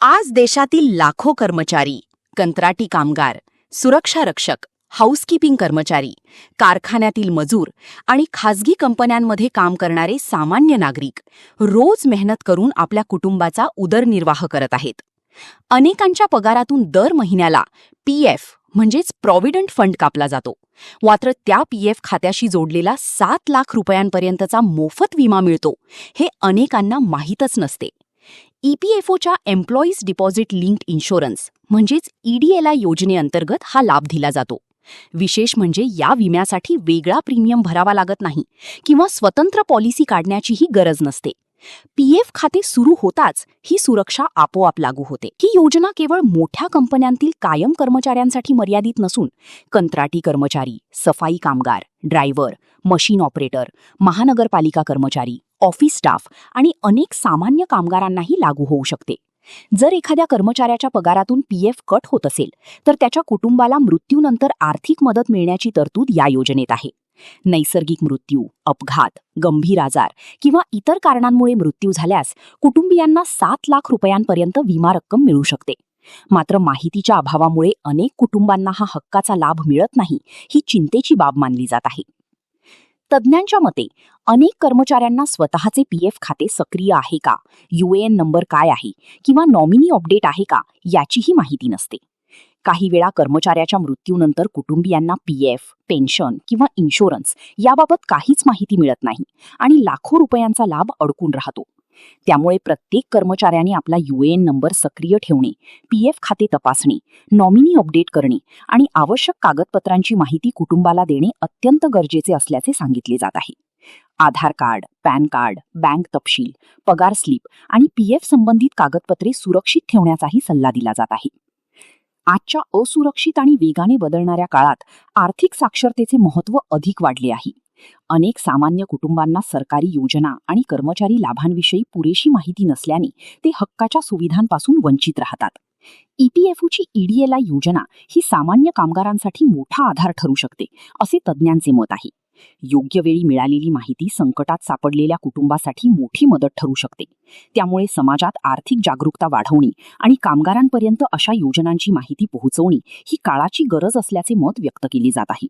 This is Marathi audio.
आज देशातील लाखो कर्मचारी, कंत्राटी कामगार, सुरक्षा रक्षक, हाऊसकीपिंग कर्मचारी, कारखान्यातील मजूर आणि खासगी कंपन्यांमध्ये काम करणारे सामान्य नागरिक रोज मेहनत करून आपल्या कुटुंबाचा उदरनिर्वाह करत आहेत. अनेकांच्या पगारातून दर महिन्याला पीएफ म्हणजेच प्रॉव्हिडंट फंड कापला जातो. मात्र त्या पीएफ खात्याशी जोडलेला 7 लाख रुपयांपर्यंतचा मोफत विमा मिळतो हे अनेकांना माहीतच नसते. ईपीएफओच्या एम्प्लॉईज डिपॉझिट लिंक्ड इन्शुरन्स म्हणजेच ईडीएलआय योजनेअंतर्गत हा लाभ दिला जातो. विशेष म्हणजे या विम्यासाठी वेगळा प्रीमियम भरावा लागत नाही किंवा स्वतंत्र पॉलिसी काढण्याचीही गरज नसते. पीएफ खाते सुरू होताच ही सुरक्षा आपोआप लागू होते. ही योजना केवळ मोठ्या कंपन्यांतील कायम कर्मचाऱ्यांसाठी मर्यादित नसून कंत्राटी कर्मचारी, सफाई कामगार, ड्रायव्हर, मशीन ऑपरेटर, महानगरपालिका कर्मचारी, ऑफिस स्टाफ आणि अनेक सामान्य कामगारांनाही लागू होऊ शकते. जर एखाद्या कर्मचाऱ्याच्या पगारातून पीएफ कट होत असेल तर त्याच्या कुटुंबाला मृत्यूनंतर आर्थिक मदत मिळण्याची तरतूद या योजनेत आहे. नैसर्गिक मृत्यू, अपघात, गंभीर आजार किंवा इतर कारणांमुळे मृत्यू झाल्यास कुटुंबियांना 7 लाख रुपयांपर्यंत विमा रक्कम मिळू शकते. मात्र माहितीच्या अभावामुळे अनेक कुटुंबांना हा हक्काचा लाभ मिळत नाही ही चिंतेची बाब मानली जात आहे. तज्ज्ञांच्या मते अनेक कर्मचाऱ्यांना स्वतःचे पीएफ खाते सक्रिय आहे का, यूएएन नंबर काय आहे किंवा नॉमिनी अपडेट आहे का याचीही माहिती नसते. काही वेळा कर्मचाऱ्याच्या मृत्यूनंतर कुटुंबियांना पीएफ, पेन्शन किंवा इन्शुरन्स याबाबत काहीच माहिती मिळत नाही आणि लाखो रुपयांचा लाभ अडकून राहतो. त्यामुळे प्रत्येक कर्मचाऱ्याने आपला यूएएन नंबर सक्रिय ठेवणे, पीएफ खाते तपासणे, नॉमिनी अपडेट करणे आणि आवश्यक कागदपत्रांची माहिती कुटुंबाला देणे अत्यंत गरजेचे असल्याचे सांगितले जात आहे. आधार कार्ड, पॅन कार्ड, बँक तपशील, पगार स्लिप आणि पीएफ संबंधित कागदपत्रे सुरक्षित ठेवण्याचाही सल्ला दिला जात आहे. आजच्या असुरक्षित आणि वेगाने बदलणाऱ्या काळात आर्थिक साक्षरतेचे महत्त्व अधिक वाढले आहे. अनेक सामान्य कुटुंबांना सरकारी योजना आणि कर्मचारी लाभांविषयी पुरेशी माहिती नसल्याने ते हक्काच्या सुविधांपासून वंचित राहतात. ईपीएफओची ईडीएलआय योजना ही सामान्य कामगारांसाठी मोठा आधार ठरू शकते असे तज्ज्ञांचे मत आहे. योग्य वेळी मिळालेली माहिती संकटात सापडलेल्या कुटुंबासाठी मोठी मदत ठरू शकते. त्यामुळे समाजात आर्थिक जागरूकता वाढवणे आणि कामगारांपर्यंत अशा योजनांची माहिती पोहोचवणे ही काळाची गरज असल्याचे मत व्यक्त केले जात आहे.